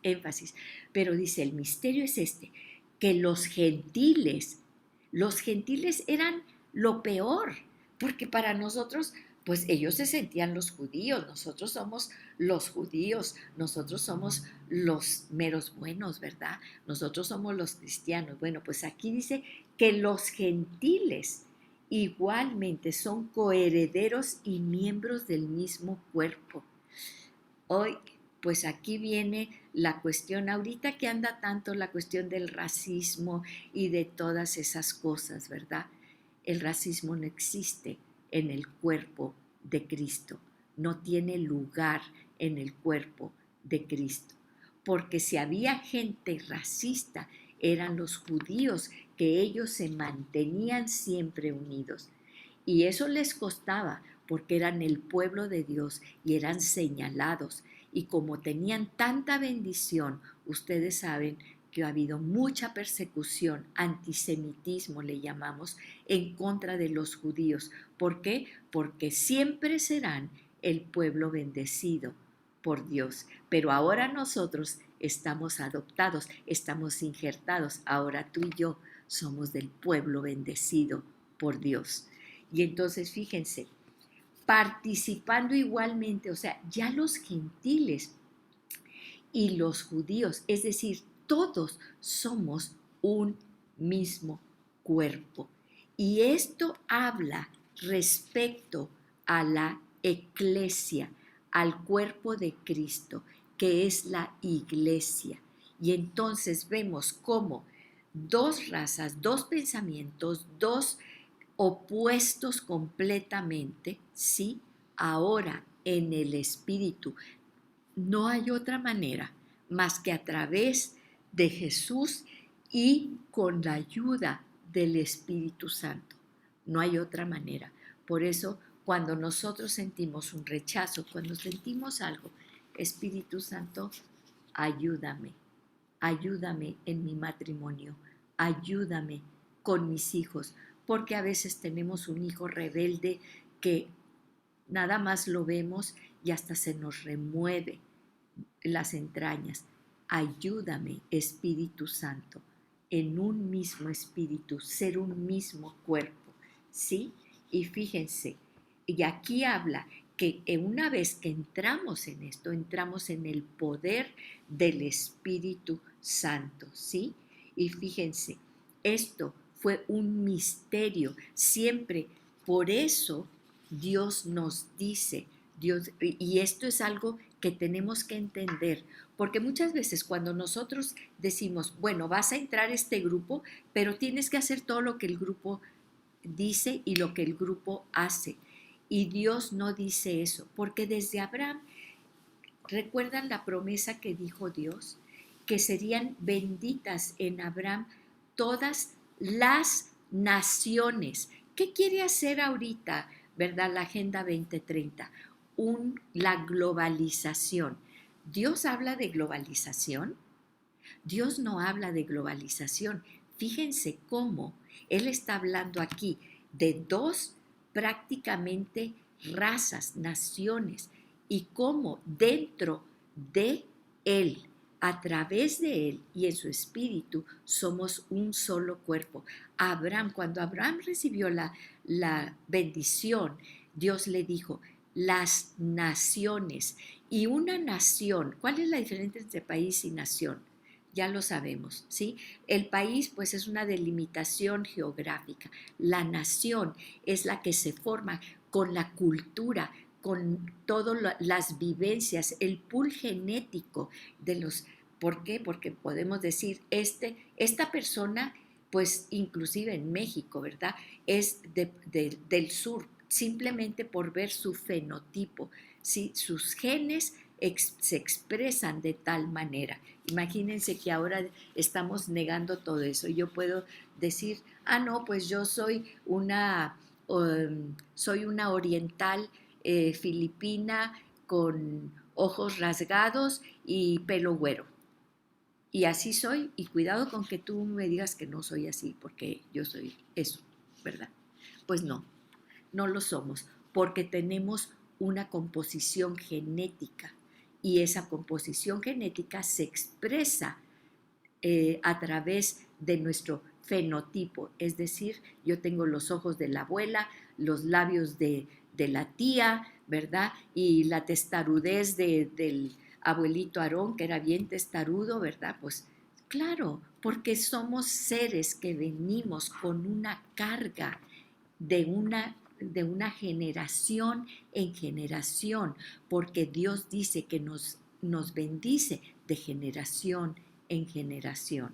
énfasis. Pero dice, el misterio es este, que los gentiles eran lo peor, porque para nosotros, pues ellos se sentían los judíos, nosotros somos los judíos, nosotros somos los meros buenos, ¿verdad? Nosotros somos los cristianos. Bueno, pues aquí dice que los gentiles igualmente son coherederos y miembros del mismo cuerpo. Hoy, pues aquí viene la cuestión, ahorita que anda tanto la cuestión del racismo y de todas esas cosas, ¿verdad? El racismo no existe en el cuerpo de Cristo, no tiene lugar en el cuerpo de Cristo, porque si había gente racista, eran los judíos, que ellos se mantenían siempre unidos. Y eso les costaba porque eran el pueblo de Dios y eran señalados. Y como tenían tanta bendición, ustedes saben que ha habido mucha persecución, antisemitismo le llamamos, en contra de los judíos. ¿Por qué? Porque siempre serán el pueblo bendecido por Dios. Pero ahora nosotros estamos adoptados, estamos injertados. Ahora tú y yo somos del pueblo bendecido por Dios. Y entonces fíjense, participando igualmente, o sea, ya los gentiles y los judíos, es decir, todos somos un mismo cuerpo. Y esto habla respecto a la eclesia, al cuerpo de Cristo, que es la iglesia. Y entonces vemos cómo dos razas, dos pensamientos, dos opuestos completamente, ¿sí? Ahora en el Espíritu. No hay otra manera más que a través de Jesús y con la ayuda del Espíritu Santo. No hay otra manera. Por eso, cuando nosotros sentimos un rechazo, cuando sentimos algo, Espíritu Santo, ayúdame, ayúdame en mi matrimonio, ayúdame con mis hijos, porque a veces tenemos un hijo rebelde que nada más lo vemos y hasta se nos remueve las entrañas. Ayúdame, Espíritu Santo, en un mismo espíritu, ser un mismo cuerpo, ¿sí? Y fíjense, y aquí habla que una vez que entramos en esto, entramos en el poder del Espíritu Santo, ¿sí? Y fíjense, esto fue un misterio, siempre, por eso Dios nos dice, Dios, y esto es algo que tenemos que entender, porque muchas veces cuando nosotros decimos, bueno, vas a entrar a este grupo, pero tienes que hacer todo lo que el grupo dice y lo que el grupo hace. Y Dios no dice eso, porque desde Abraham, ¿recuerdan la promesa que dijo Dios? Que serían benditas en Abraham todas las naciones. ¿Qué quiere hacer ahorita, verdad, la Agenda 2030? La globalización. ¿Dios habla de globalización? Dios no habla de globalización. Fíjense cómo Él está hablando aquí de dos prácticamente razas, naciones, y cómo dentro de Él, a través de Él y en su espíritu, somos un solo cuerpo. Cuando Abraham recibió la bendición, Dios le dijo, las naciones. Y una nación, ¿cuál es la diferencia entre país y nación? Ya lo sabemos, ¿sí? El país, pues, es una delimitación geográfica. La nación es la que se forma con la cultura, con todas las vivencias, el pool genético de los... ¿Por qué? Porque podemos decir, esta persona, pues, inclusive en México, ¿verdad? Es del sur, simplemente por ver su fenotipo, ¿sí? Sus genes se expresan de tal manera. Imagínense que ahora estamos negando todo eso. Yo puedo decir, no, pues yo soy una oriental filipina con ojos rasgados y pelo güero. Y así soy, y cuidado con que tú me digas que no soy así, porque yo soy eso, ¿verdad? Pues no, no lo somos, porque tenemos una composición genética y esa composición genética se expresa a través de nuestro fenotipo, es decir, yo tengo los ojos de la abuela, los labios de la tía, ¿verdad? Y la testarudez del abuelito Aarón, que era bien testarudo, ¿verdad? Pues claro, porque somos seres que venimos con una carga de una generación en generación, porque Dios dice que nos bendice de generación en generación.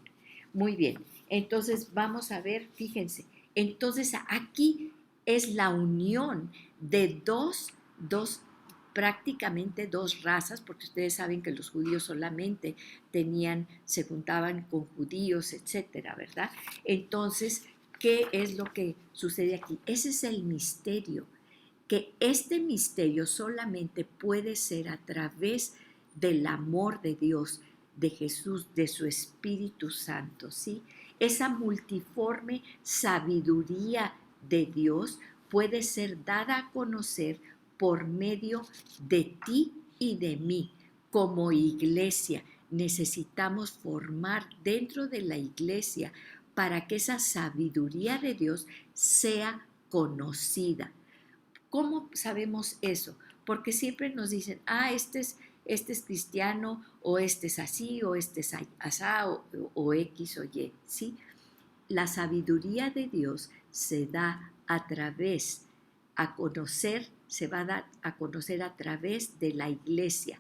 Muy bien, entonces vamos a ver, fíjense, entonces aquí es la unión de prácticamente dos razas, porque ustedes saben que los judíos solamente se juntaban con judíos, etcétera, ¿verdad? Entonces, ¿qué es lo que sucede aquí? Ese es el misterio, que este misterio solamente puede ser a través del amor de Dios, de Jesús, de su Espíritu Santo, ¿sí? Esa multiforme sabiduría de Dios puede ser dada a conocer por medio de ti y de mí. Como iglesia, necesitamos formar dentro de la iglesia para que esa sabiduría de Dios sea conocida. ¿Cómo sabemos eso? Porque siempre nos dicen, este es cristiano, o este es así, o este es asá, o X o Y, ¿sí? La sabiduría de Dios se da a través, se va a dar a conocer a través de la iglesia,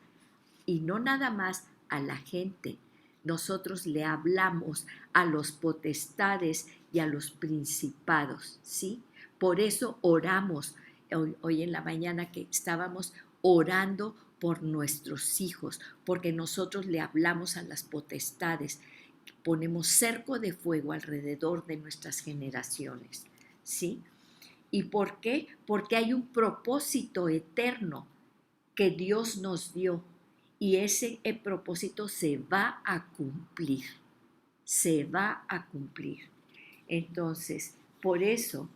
y no nada más a la gente. Nosotros le hablamos a los potestades y a los principados, ¿sí? Por eso oramos hoy en la mañana, que estábamos orando por nuestros hijos, porque nosotros le hablamos a las potestades, ponemos cerco de fuego alrededor de nuestras generaciones, ¿sí? ¿Y por qué? Porque hay un propósito eterno que Dios nos dio, y ese propósito se va a cumplir, se va a cumplir. Entonces, por eso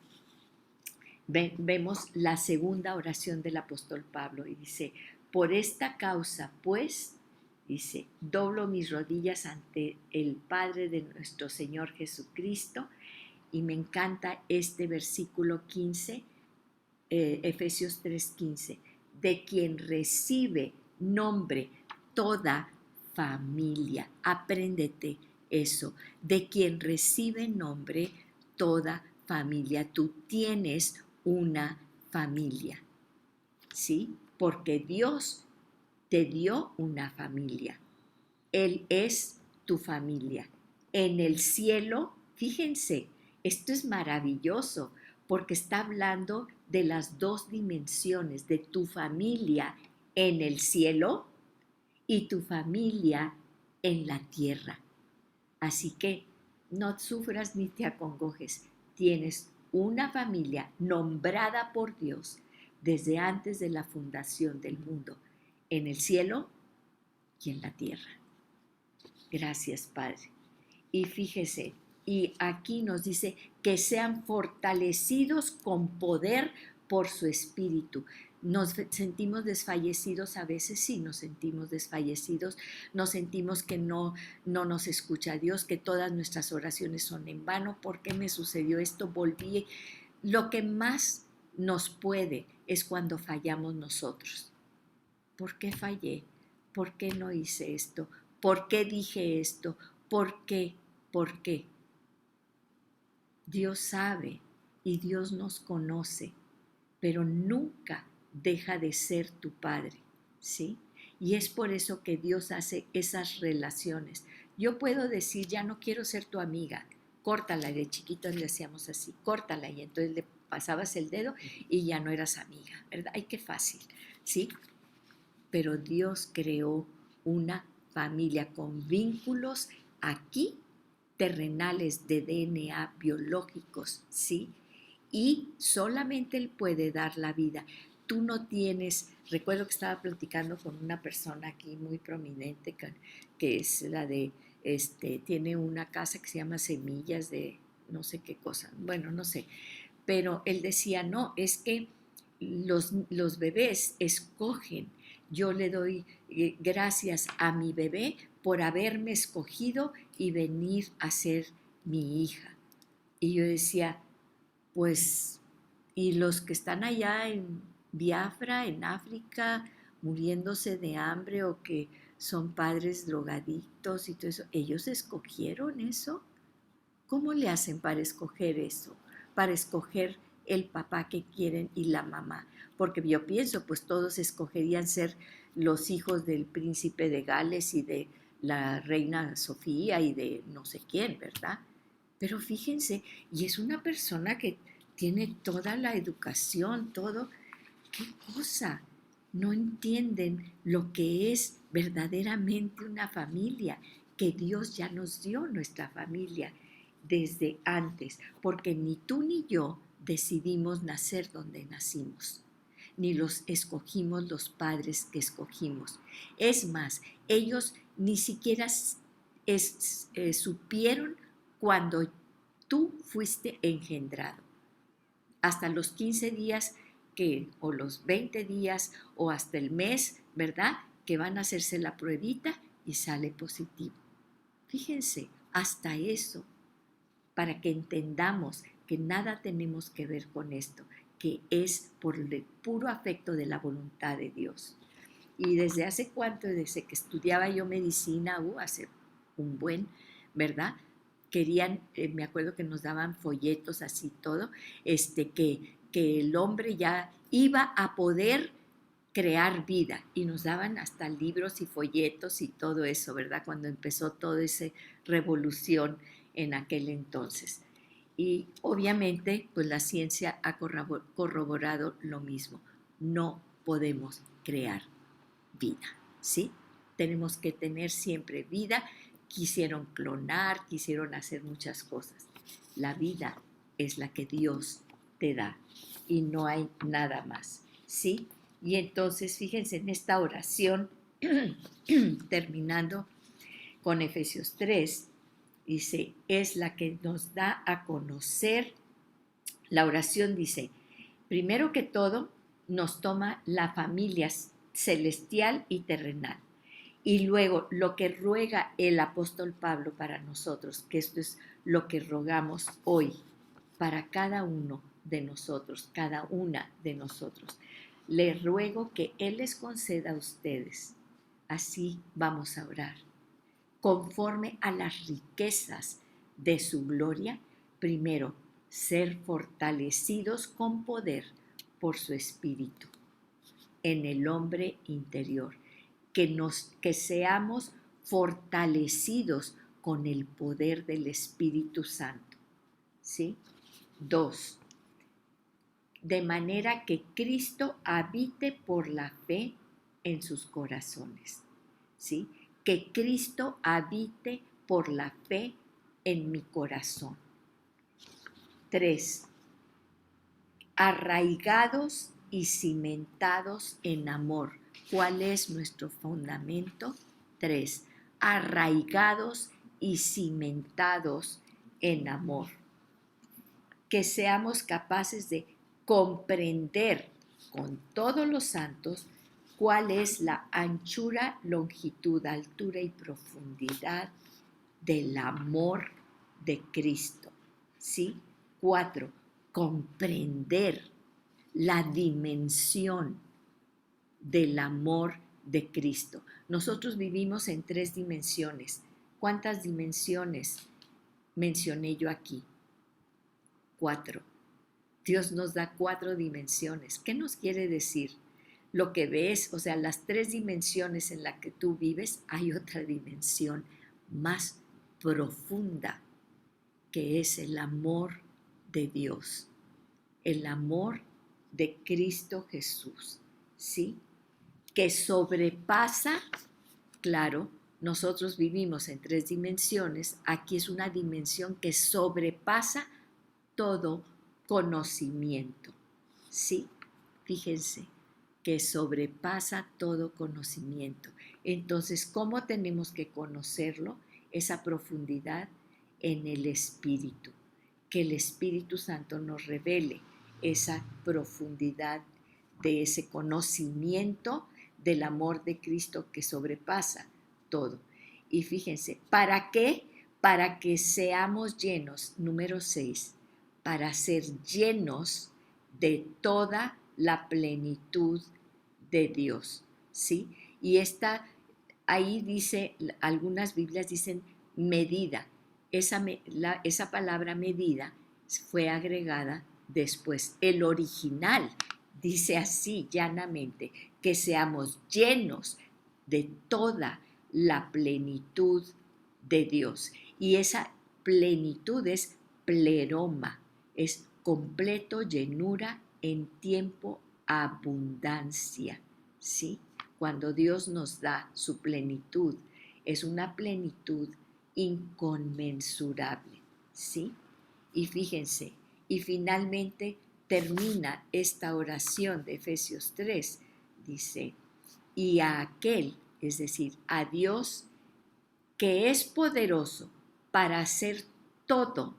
vemos la segunda oración del apóstol Pablo y dice, por esta causa, pues, dice, doblo mis rodillas ante el Padre de nuestro Señor Jesucristo. Y me encanta este versículo 15, Efesios 3:15, de quien recibe nombre toda familia. Apréndete eso, de quien recibe nombre toda familia. Tú tienes una familia, ¿sí? Porque Dios te dio una familia. Él es tu familia. En el cielo, fíjense, esto es maravilloso, porque está hablando de las dos dimensiones, de tu familia en el cielo y tu familia en la tierra. Así que no sufras ni te acongojes. Tienes una familia nombrada por Dios desde antes de la fundación del mundo, en el cielo y en la tierra. Gracias, Padre. Y fíjese, y aquí nos dice que sean fortalecidos con poder por su espíritu. Nos sentimos desfallecidos a veces, sí, nos sentimos desfallecidos, nos sentimos que no nos escucha Dios, que todas nuestras oraciones son en vano. ¿Por qué me sucedió esto? Volví. Lo que más nos puede es cuando fallamos nosotros. ¿Por qué fallé? ¿Por qué no hice esto? ¿Por qué dije esto? ¿Por qué? ¿Por qué? Dios sabe y Dios nos conoce, pero nunca deja de ser tu Padre, ¿sí? Y es por eso que Dios hace esas relaciones. Yo puedo decir, ya no quiero ser tu amiga, córtala. De chiquitos le hacíamos así, córtala, y entonces le pasabas el dedo y ya no eras amiga, ¿verdad? Ay, qué fácil, ¿sí? Pero Dios creó una familia con vínculos aquí terrenales de DNA biológicos, ¿sí? Y solamente Él puede dar la vida. Tú no tienes, recuerdo que estaba platicando con una persona aquí muy prominente, que es la de, tiene una casa que se llama Semillas de no sé qué cosa, bueno, no sé, pero él decía, no, es que los bebés escogen. Yo le doy gracias a mi bebé por haberme escogido y venir a ser mi hija. Y yo decía, pues, y los que están allá en Biafra, en África, muriéndose de hambre o que son padres drogadictos y todo eso, ¿ellos escogieron eso? ¿Cómo le hacen para escoger eso? Para escoger el papá que quieren y la mamá. Porque yo pienso, pues todos escogerían ser los hijos del príncipe de Gales y de la reina Sofía y de no sé quién, ¿verdad? Pero fíjense, y es una persona que tiene toda la educación, todo. ¿Qué cosa? No entienden lo que es verdaderamente una familia, que Dios ya nos dio nuestra familia desde antes, porque ni tú ni yo decidimos nacer donde nacimos, ni los escogimos los padres que escogimos. Es más, ellos ni siquiera supieron cuando tú fuiste engendrado. Hasta los 15 días o los 20 días o hasta el mes, ¿verdad? Que van a hacerse la pruebita y sale positivo. Fíjense, hasta eso, para que entendamos que nada tenemos que ver con esto, que es por el puro afecto de la voluntad de Dios. Y desde hace cuánto, desde que estudiaba yo medicina, hace un buen, ¿verdad? Querían, me acuerdo que nos daban folletos así todo, que el hombre ya iba a poder crear vida y nos daban hasta libros y folletos y todo eso, ¿verdad? Cuando empezó toda esa revolución en aquel entonces. Y obviamente, pues la ciencia ha corroborado lo mismo. No podemos crear vida, ¿sí? Tenemos que tener siempre vida. Quisieron clonar, quisieron hacer muchas cosas. La vida es la que Dios te da y no hay nada más, ¿sí? Y entonces, fíjense en esta oración, terminando con Efesios 3, dice, es la que nos da a conocer. La oración dice, primero que todo, nos toma la familia celestial y terrenal. Y luego lo que ruega el apóstol Pablo para nosotros, que esto es lo que rogamos hoy para cada uno de nosotros, cada una de nosotros. Le ruego que Él les conceda a ustedes, así vamos a orar, conforme a las riquezas de su gloria, primero, ser fortalecidos con poder por su espíritu en el hombre interior, que seamos fortalecidos con el poder del Espíritu Santo, ¿sí? 2, de manera que Cristo habite por la fe en sus corazones, ¿sí? Que Cristo habite por la fe en mi corazón. 3, arraigados y cimentados en amor. ¿Cuál es nuestro fundamento? 3, arraigados y cimentados en amor. Que seamos capaces de comprender con todos los santos cuál es la anchura, longitud, altura y profundidad del amor de Cristo, ¿sí? 4, comprender la dimensión del amor de Cristo. Nosotros vivimos en 3 dimensiones. ¿Cuántas dimensiones mencioné yo aquí? 4. Dios nos da 4 dimensiones. ¿Qué nos quiere decir? Lo que ves, o sea, las 3 dimensiones en las que tú vives, hay otra dimensión más profunda, que es el amor de Dios, el amor de Cristo Jesús, ¿sí? Que sobrepasa, claro, nosotros vivimos en 3 dimensiones, aquí es una dimensión que sobrepasa todo conocimiento, ¿sí? Fíjense, que sobrepasa todo conocimiento. Entonces, ¿cómo tenemos que conocerlo? Esa profundidad en el Espíritu, que el Espíritu Santo nos revele esa profundidad de ese conocimiento del amor de Cristo que sobrepasa todo. Y fíjense, ¿para qué? Para que seamos llenos, número 6, para ser llenos de toda la plenitud de Dios, ¿sí? Y ahí dice, algunas Biblias dicen medida. Esa palabra medida fue agregada después. El original dice así llanamente, que seamos llenos de toda la plenitud de Dios. Y esa plenitud es pleroma, es completo, llenura en tiempo, abundancia, ¿sí? Cuando Dios nos da su plenitud, es una plenitud inconmensurable, ¿sí? Y fíjense, y finalmente termina esta oración de Efesios 3, dice, y a aquel, es decir, a Dios, que es poderoso para hacer todo,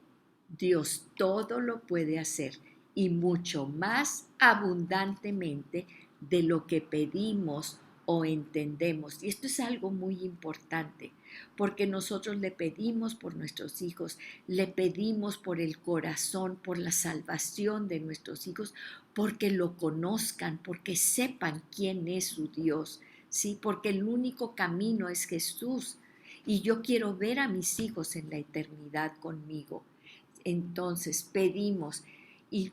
Dios todo lo puede hacer y mucho más abundantemente de lo que pedimos o entendemos. Y esto es algo muy importante, porque nosotros le pedimos por nuestros hijos, le pedimos por el corazón, por la salvación de nuestros hijos, porque lo conozcan, porque sepan quién es su Dios, ¿sí? Porque el único camino es Jesús. Y yo quiero ver a mis hijos en la eternidad conmigo. Entonces pedimos y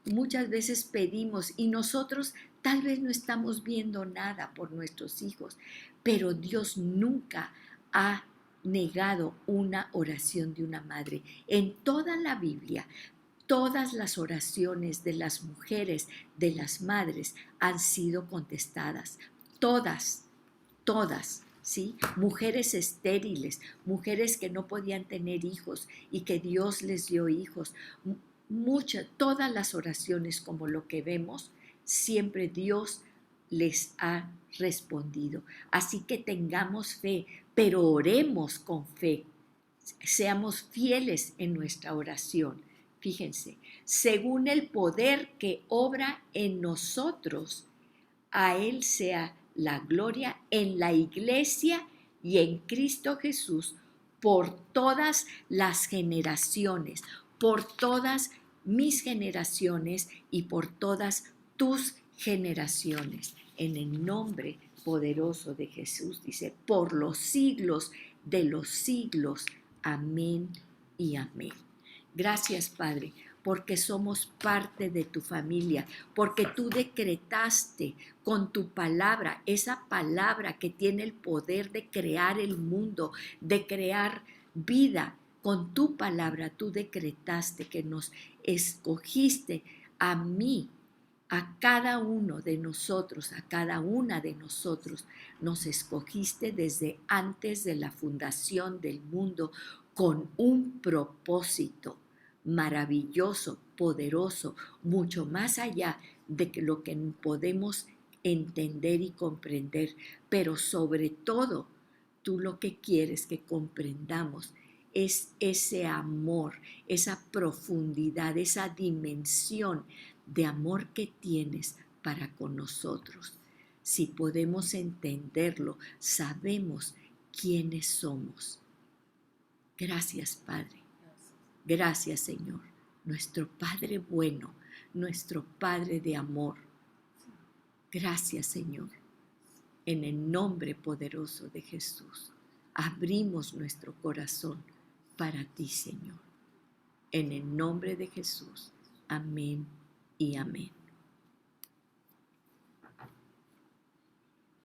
muchas veces pedimos y nosotros tal vez no estamos viendo nada por nuestros hijos, pero Dios nunca ha negado una oración de una madre. En toda la Biblia, todas las oraciones de las mujeres, de las madres, han sido contestadas. Todas, todas. ¿Sí? Mujeres estériles, mujeres que no podían tener hijos y que Dios les dio hijos. Todas las oraciones como lo que vemos, siempre Dios les ha respondido. Así que tengamos fe, pero oremos con fe. Seamos fieles en nuestra oración. Fíjense, según el poder que obra en nosotros, a Él sea la gloria en la iglesia y en Cristo Jesús por todas las generaciones, por todas mis generaciones y por todas tus generaciones. En el nombre poderoso de Jesús, dice, por los siglos de los siglos. Amén y amén. Gracias, Padre, porque somos parte de tu familia, porque tú decretaste con tu palabra, esa palabra que tiene el poder de crear el mundo, de crear vida. Con tu palabra tú decretaste que nos escogiste a mí, a cada uno de nosotros, a cada una de nosotros, nos escogiste desde antes de la fundación del mundo con un propósito maravilloso, poderoso, mucho más allá de lo que podemos entender y comprender, pero sobre todo, tú lo que quieres que comprendamos es ese amor, esa profundidad, esa dimensión de amor que tienes para con nosotros. Si podemos entenderlo, sabemos quiénes somos. Gracias, Padre. Gracias, Señor, nuestro Padre bueno, nuestro Padre de amor. Gracias, Señor. En el nombre poderoso de Jesús, abrimos nuestro corazón para ti, Señor. En el nombre de Jesús. Amén y amén.